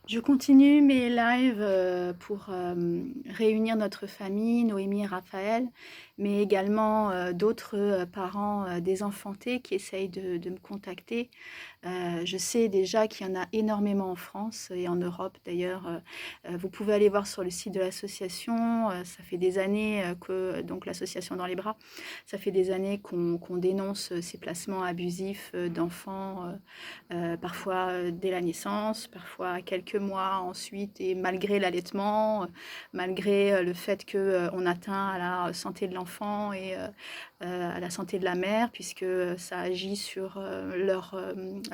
Je continue mes lives, pour, réunir notre famille, Noémie et Raphaël, mais également, d'autres, parents, désenfantés qui essayent de me contacter. Je sais déjà qu'il y en a énormément en France et en Europe d'ailleurs, vous pouvez aller voir sur le site de l'association, ça fait des années, que donc l'association Dans les bras, ça fait des années qu'on dénonce, ces placements abusifs, d'enfants, parfois, dès la naissance, parfois à quelques mois ensuite et malgré l'allaitement, malgré, le fait que, on atteint à la santé de l'enfant et à la santé de la mère puisque, ça agit sur,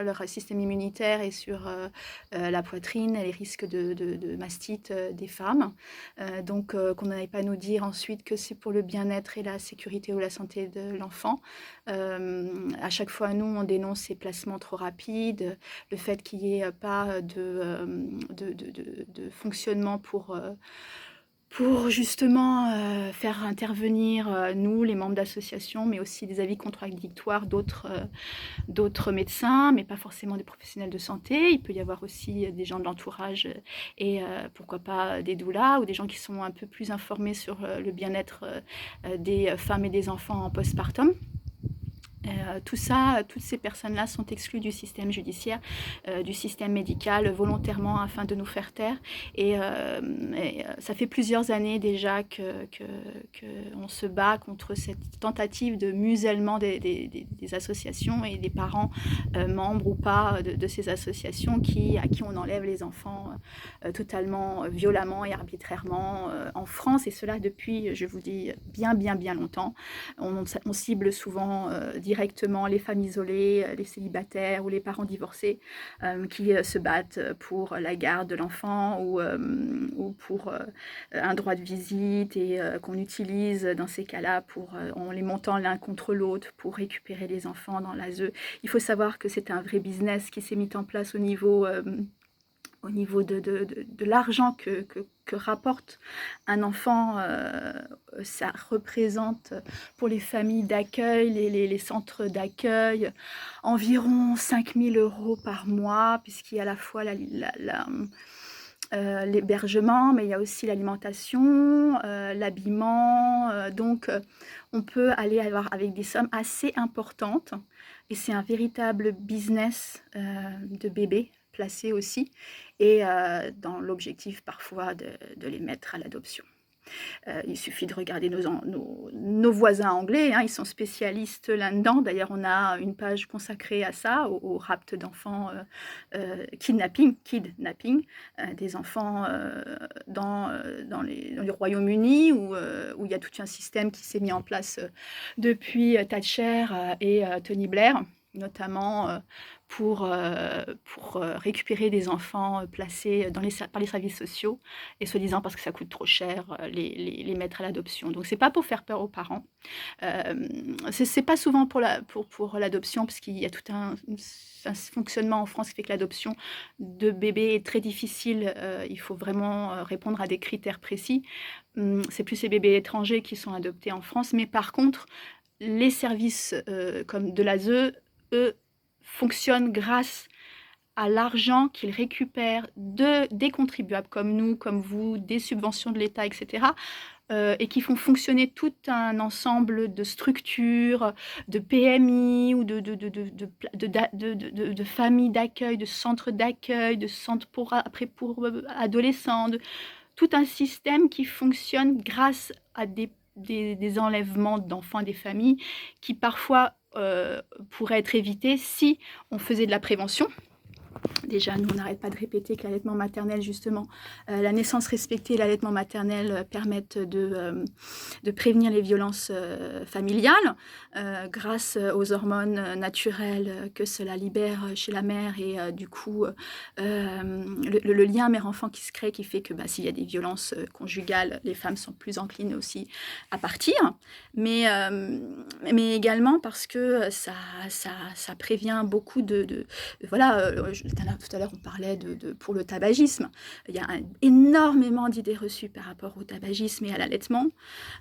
leur système immunitaire et sur, la poitrine et les risques de mastite, des femmes. Donc qu'on n'aille pas nous dire ensuite que c'est pour le bien-être et la sécurité ou la santé de l'enfant. À chaque fois, nous, on dénonce ces placements trop rapides, le fait qu'il n'y ait pas de fonctionnement pour justement faire intervenir nous, les membres d'associations, mais aussi des avis contradictoires d'autres médecins, mais pas forcément des professionnels de santé. Il peut y avoir aussi des gens de l'entourage et pourquoi pas des doulas ou des gens qui sont un peu plus informés sur le bien-être des femmes et des enfants en postpartum. Tout ça, toutes ces personnes-là sont exclues du système judiciaire, du système médical, volontairement afin de nous faire taire. Ça fait plusieurs années déjà qu'on se bat contre cette tentative de musellement des associations et des parents membres ou pas de ces associations à qui on enlève les enfants totalement violemment et arbitrairement en France, et cela depuis, je vous dis, bien longtemps. On cible souvent directement les femmes isolées, les célibataires ou les parents divorcés qui se battent pour la garde de l'enfant ou pour un droit de visite et qu'on utilise dans ces cas-là en les montant l'un contre l'autre pour récupérer les enfants dans l'ASE. Il faut savoir que c'est un vrai business qui s'est mis en place au niveau de l'argent que rapporte un enfant. Ça représente pour les familles d'accueil, les centres d'accueil, environ 5 000 € par mois, puisqu'il y a à la fois l'hébergement, mais il y a aussi l'alimentation, l'habillement. Donc, on peut aller avoir avec des sommes assez importantes. Et c'est un véritable business de bébés placés aussi, et dans l'objectif parfois de les mettre à l'adoption. Il suffit de regarder nos voisins anglais, hein, ils sont spécialistes là-dedans. D'ailleurs, on a une page consacrée à ça, au rapt d'enfants, kidnapping, des enfants dans le Royaume-Uni, où il y a tout un système qui s'est mis en place depuis Thatcher et Tony Blair, notamment pour récupérer des enfants placés par les services sociaux, et soi-disant parce que ça coûte trop cher les mettre à l'adoption. Donc c'est pas pour faire peur aux parents. C'est pas souvent pour l'adoption, parce qu'il y a tout un fonctionnement en France qui fait que l'adoption de bébés est très difficile. Il faut vraiment répondre à des critères précis. C'est plus les bébés étrangers qui sont adoptés en France, mais par contre, les services comme de l'ASE, eux, fonctionnent grâce à l'argent qu'ils récupèrent des contribuables comme nous, comme vous, des subventions de l'État, etc., et qui font fonctionner tout un ensemble de structures, de PMI ou de familles d'accueil, de centres d'accueil, de centres pour adolescents, tout un système qui fonctionne grâce à des enlèvements d'enfants et des familles qui parfois pourraient être évités si on faisait de la prévention. Déjà, nous, on n'arrête pas de répéter que l'allaitement maternel, justement, la naissance respectée et l'allaitement maternel permettent de prévenir les violences familiales grâce aux hormones naturelles que cela libère chez la mère, et du coup, le lien mère-enfant qui se crée, qui fait que s'il y a des violences conjugales, les femmes sont plus enclines aussi à partir, mais également parce que ça prévient beaucoup voilà, tout à l'heure, on parlait pour le tabagisme. Il y a énormément d'idées reçues par rapport au tabagisme et à l'allaitement,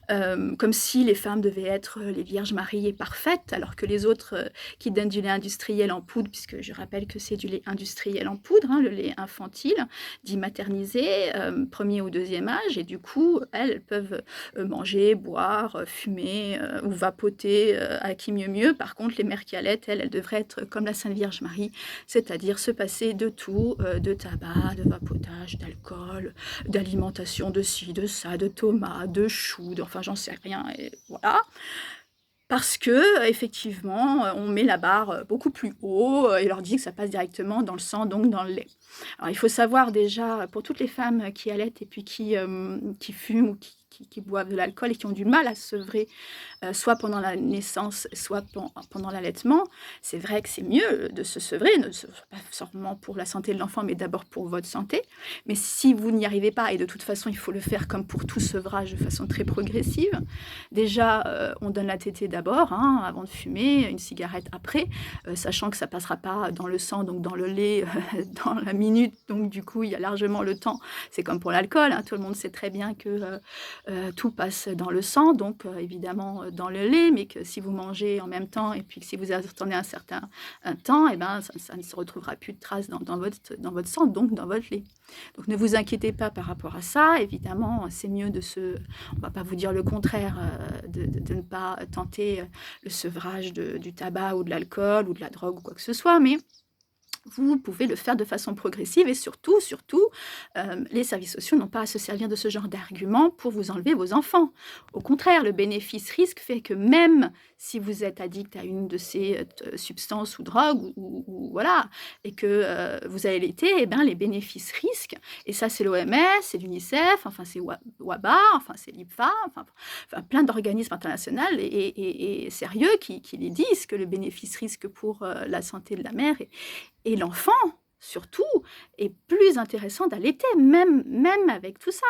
comme si les femmes devaient être les Vierges Marie et parfaites, alors que les autres qui donnent du lait industriel en poudre, puisque je rappelle que c'est du lait industriel en poudre, hein, le lait infantile, dit maternisé, premier ou deuxième âge, et du coup, elles peuvent manger, boire, fumer ou vapoter à qui mieux. Par contre, les mères qui allaitent, elles devraient être comme la Sainte Vierge Marie, c'est-à-dire se passer de tout, de tabac, de vapotage, d'alcool, d'alimentation, de ci, de ça, de tomates, de choux, enfin j'en sais rien, et voilà. Parce que effectivement, on met la barre beaucoup plus haut et leur dit que ça passe directement dans le sang, donc dans le lait. Alors il faut savoir déjà, pour toutes les femmes qui allaitent et puis qui fument ou qui boivent de l'alcool et qui ont du mal à se sevrer, soit pendant la naissance, soit pendant l'allaitement, c'est vrai que c'est mieux de se sevrer, pas seulement pour la santé de l'enfant, mais d'abord pour votre santé. Mais si vous n'y arrivez pas, et de toute façon, il faut le faire comme pour tout sevrage de façon très progressive. Déjà, on donne la tétée d'abord, hein, avant de fumer, une cigarette après, sachant que ça passera pas dans le sang, donc dans le lait, dans la minute. Donc du coup, il y a largement le temps. C'est comme pour l'alcool, hein, tout le monde sait très bien que tout passe dans le sang, donc évidemment dans le lait, mais que si vous mangez en même temps et puis que si vous attendez un certain temps, eh ben, ça ne se retrouvera plus de traces dans votre sang, donc dans votre lait. Donc ne vous inquiétez pas par rapport à ça. Évidemment, c'est mieux on ne va pas vous dire le contraire, de ne pas tenter le sevrage du tabac ou de l'alcool ou de la drogue ou quoi que ce soit, mais vous pouvez le faire de façon progressive et surtout, les services sociaux n'ont pas à se servir de ce genre d'argument pour vous enlever vos enfants. Au contraire, le bénéfice-risque fait que même si vous êtes addict à une de ces substances ou drogues, ou voilà, et que vous allez allaiter, eh ben, les bénéfices-risques, et ça c'est l'OMS, c'est l'UNICEF, enfin c'est WABA, enfin c'est l'IPFA, enfin plein d'organismes internationaux et sérieux qui les disent, que le bénéfice-risque pour la santé de la mère et l'enfant, surtout, est plus intéressant d'allaiter, même avec tout ça.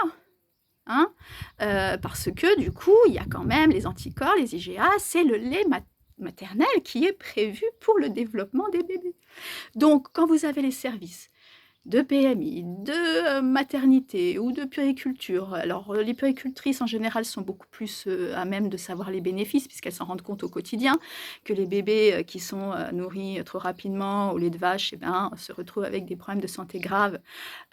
Hein, parce que du coup, il y a quand même les anticorps, les IgA, c'est le lait maternel qui est prévu pour le développement des bébés. Donc, quand vous avez les services de PMI, de maternité ou de puériculture. Alors, les puéricultrices, en général, sont beaucoup plus à même de savoir les bénéfices, puisqu'elles s'en rendent compte au quotidien, que les bébés qui sont nourris trop rapidement au lait de vache, eh ben, se retrouvent avec des problèmes de santé graves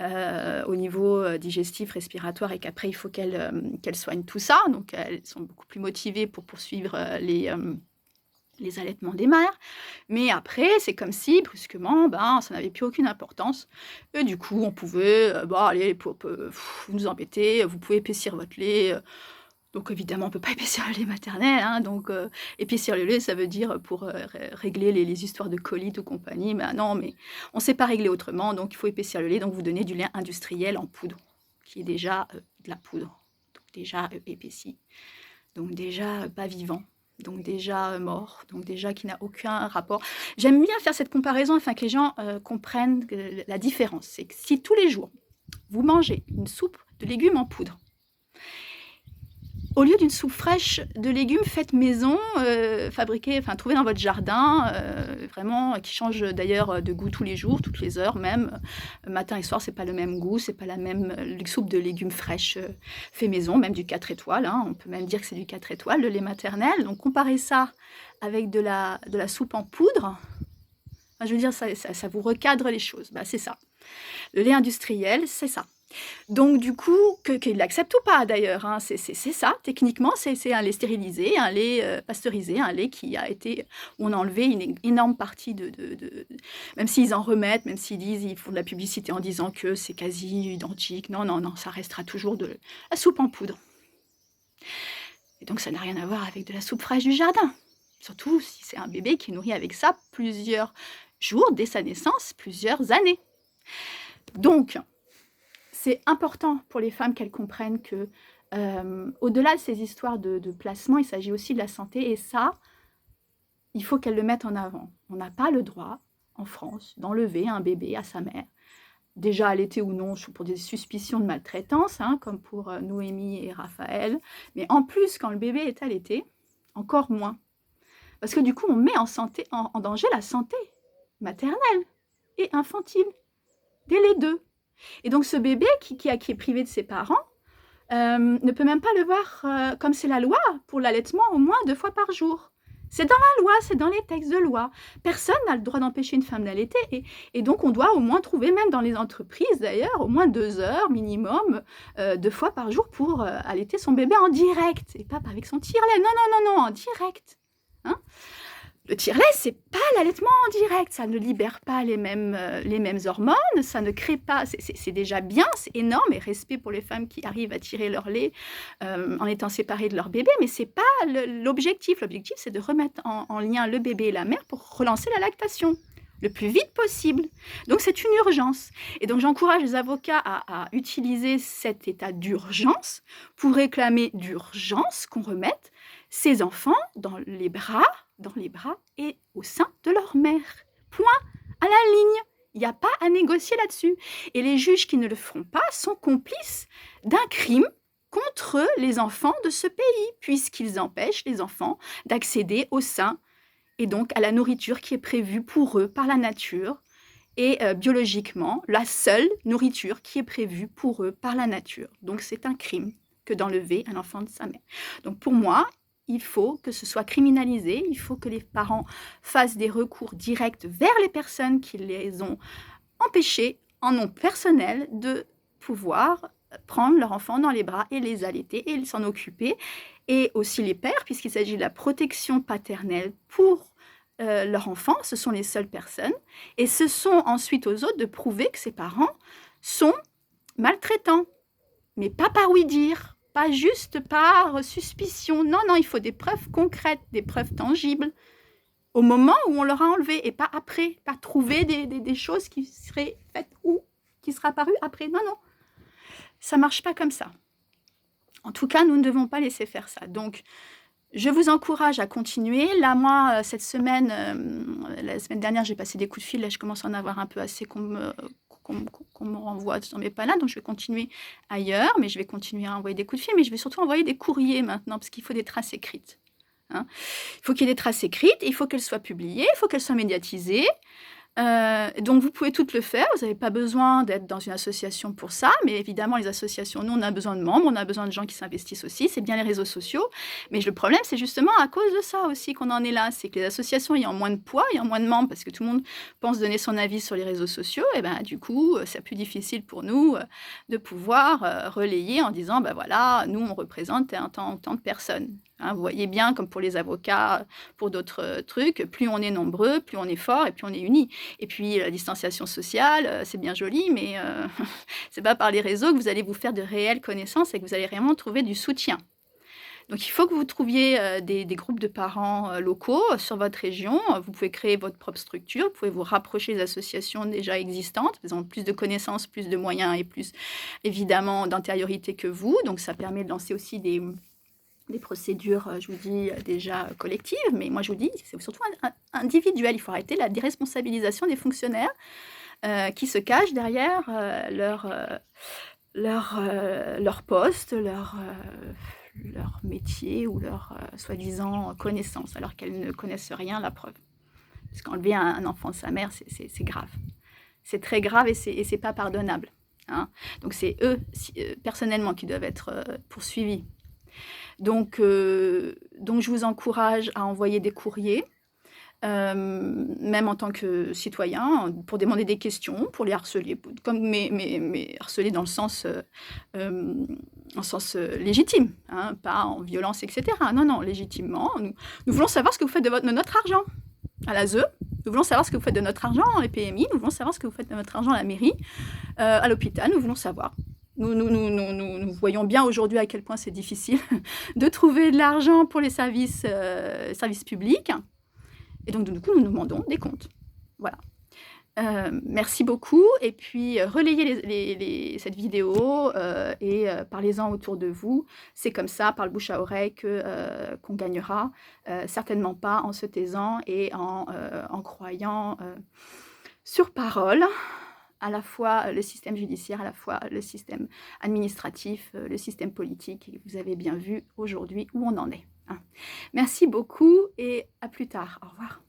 au niveau digestif, respiratoire, et qu'après, il faut qu'elles soignent tout ça. Donc, elles sont beaucoup plus motivées pour poursuivre les allaitements des mères, mais après, c'est comme si, brusquement, ça n'avait plus aucune importance. Et du coup, on pouvait, allez, vous nous embêtez, vous pouvez épaissir votre lait. Donc évidemment, on ne peut pas épaissir le lait maternel, hein, donc épaissir le lait, ça veut dire pour régler les histoires de colite ou compagnie. Ben non, mais on ne sait pas régler autrement, donc il faut épaissir le lait, donc vous donnez du lait industriel en poudre, qui est déjà de la poudre, donc déjà épaissi, donc déjà pas vivant. Donc déjà mort, donc déjà qui n'a aucun rapport. J'aime bien faire cette comparaison afin que les gens comprennent la différence. C'est que si tous les jours, vous mangez une soupe de légumes en poudre, au lieu d'une soupe fraîche de légumes faite maison, fabriquée, trouvée dans votre jardin, vraiment qui change d'ailleurs de goût tous les jours, toutes les heures même, matin et soir, c'est pas le même goût, c'est pas la même soupe de légumes fraîches fait maison, même du 4 étoiles, hein, on peut même dire que c'est du 4 étoiles, le lait maternel. Donc comparez ça avec de la soupe en poudre, je veux dire, ça vous recadre les choses, c'est ça. Le lait industriel, c'est ça. Donc du coup, qu'il l'accepte ou pas d'ailleurs, hein, c'est ça, techniquement, c'est un lait stérilisé, un lait pasteurisé, un lait qui a été, où on a enlevé une énorme partie même s'ils en remettent, même s'ils disent, ils font de la publicité en disant que c'est quasi identique, non, ça restera toujours de la soupe en poudre. Et donc ça n'a rien à voir avec de la soupe fraîche du jardin, surtout si c'est un bébé qui est nourri avec ça plusieurs jours dès sa naissance, plusieurs années. Donc, c'est important pour les femmes qu'elles comprennent que, au-delà de ces histoires de placement, il s'agit aussi de la santé. Et ça, il faut qu'elles le mettent en avant. On n'a pas le droit, en France, d'enlever un bébé à sa mère, déjà allaité ou non, pour des suspicions de maltraitance, hein, comme pour Noémie et Raphaël. Mais en plus, quand le bébé est allaité, encore moins. Parce que du coup, on met en danger la santé maternelle et infantile. dès les 2. Et donc ce bébé qui est privé de ses parents ne peut même pas le voir comme c'est la loi pour l'allaitement au moins 2 fois par jour. C'est dans la loi, c'est dans les textes de loi. Personne n'a le droit d'empêcher une femme d'allaiter et donc on doit au moins trouver, même dans les entreprises d'ailleurs, au moins 2 heures minimum, 2 fois par jour pour allaiter son bébé en direct et pas avec son tire-lait. Non, non, non, non, en direct. Hein? Le tire-lait, c'est pas l'allaitement en direct, ça ne libère pas les mêmes hormones, ça ne crée pas, c'est déjà bien, c'est énorme, et respect pour les femmes qui arrivent à tirer leur lait en étant séparées de leur bébé, mais c'est pas l'objectif. L'objectif, c'est de remettre en lien le bébé et la mère pour relancer la lactation le plus vite possible. Donc c'est une urgence. Et donc j'encourage les avocats à utiliser cet état d'urgence pour réclamer d'urgence qu'on remette ces enfants dans les bras et au sein de leur mère. Point à la ligne. Il n'y a pas à négocier là-dessus. Et les juges qui ne le feront pas sont complices d'un crime contre les enfants de ce pays, puisqu'ils empêchent les enfants d'accéder au sein et donc à la nourriture qui est prévue pour eux par la nature et biologiquement, la seule nourriture qui est prévue pour eux par la nature. Donc c'est un crime que d'enlever un enfant de sa mère. Donc pour moi, il faut que ce soit criminalisé, il faut que les parents fassent des recours directs vers les personnes qui les ont empêchés en nom personnel de pouvoir prendre leur enfant dans les bras et les allaiter et s'en occuper, et aussi les pères, puisqu'il s'agit de la protection paternelle pour leur enfant, ce sont les seules personnes, et ce sont ensuite aux autres de prouver que ces parents sont maltraitants, mais pas par oui-dire, pas juste par suspicion. Non, non, il faut des preuves concrètes, des preuves tangibles, au moment où on leur a enlevé, et pas après, pas trouver des choses qui seraient faites ou qui seraient apparues après. Non, non, ça ne marche pas comme ça. En tout cas, nous ne devons pas laisser faire ça. Donc, je vous encourage à continuer. Là, moi, cette semaine, la semaine dernière, j'ai passé des coups de fil. Là, je commence à en avoir un peu assez qu'on me renvoie dans mes pas là. Donc, je vais continuer ailleurs, mais je vais continuer à envoyer des coups de fil. Mais je vais surtout envoyer des courriers maintenant, parce qu'il faut des traces écrites. Hein. Il faut qu'il y ait des traces écrites, il faut qu'elles soient publiées, il faut qu'elles soient médiatisées. Donc vous pouvez toutes le faire, vous n'avez pas besoin d'être dans une association pour ça, mais évidemment les associations, nous on a besoin de membres, on a besoin de gens qui s'investissent aussi, c'est bien les réseaux sociaux, mais le problème c'est justement à cause de ça aussi qu'on en est là, c'est que les associations ayant moins de poids, ayant moins de membres, parce que tout le monde pense donner son avis sur les réseaux sociaux, et ben du coup c'est plus difficile pour nous de pouvoir relayer en disant ben voilà, nous on représente tant de personnes. Hein, vous voyez bien, comme pour les avocats, pour d'autres trucs, plus on est nombreux, plus on est fort et plus on est unis. Et puis la distanciation sociale, c'est bien joli, mais c'est pas par les réseaux que vous allez vous faire de réelles connaissances et que vous allez vraiment trouver du soutien. Donc il faut que vous trouviez des groupes de parents locaux sur votre région. Vous pouvez créer votre propre structure, vous pouvez vous rapprocher des associations déjà existantes. Elles ont plus de connaissances, plus de moyens et plus évidemment d'antériorité que vous. Donc ça permet de lancer aussi des procédures, je vous dis, déjà collectives, mais moi je vous dis, c'est surtout individuel. Il faut arrêter la déresponsabilisation des fonctionnaires qui se cachent derrière leur poste, leur métier ou leur soi-disant connaissance, alors qu'elles ne connaissent rien, la preuve. Parce qu'enlever un enfant de sa mère, c'est grave. C'est très grave et c'est pas pardonnable. Hein. Donc c'est eux, personnellement, qui doivent être poursuivis. Donc je vous encourage à envoyer des courriers, même en tant que citoyen, pour demander des questions, pour les harceler, mais harceler dans le sens, légitime, hein, pas en violence, etc. Non, non, légitimement. Nous voulons savoir ce que vous faites de notre argent à l'ASE. Nous voulons savoir ce que vous faites de notre argent dans les PMI. Nous voulons savoir ce que vous faites de notre argent à la mairie, à l'hôpital. Nous voulons savoir. Nous voyons bien aujourd'hui à quel point c'est difficile de trouver de l'argent pour les services publics. Et donc, du coup, nous demandons des comptes. Voilà. Merci beaucoup. Et puis, relayez cette vidéo et parlez-en autour de vous. C'est comme ça, par le bouche à oreille, qu'on gagnera. Certainement pas en se taisant et en croyant sur parole. À la fois le système judiciaire, à la fois le système administratif, le système politique. Et vous avez bien vu aujourd'hui où on en est. Hein. Merci beaucoup et à plus tard. Au revoir.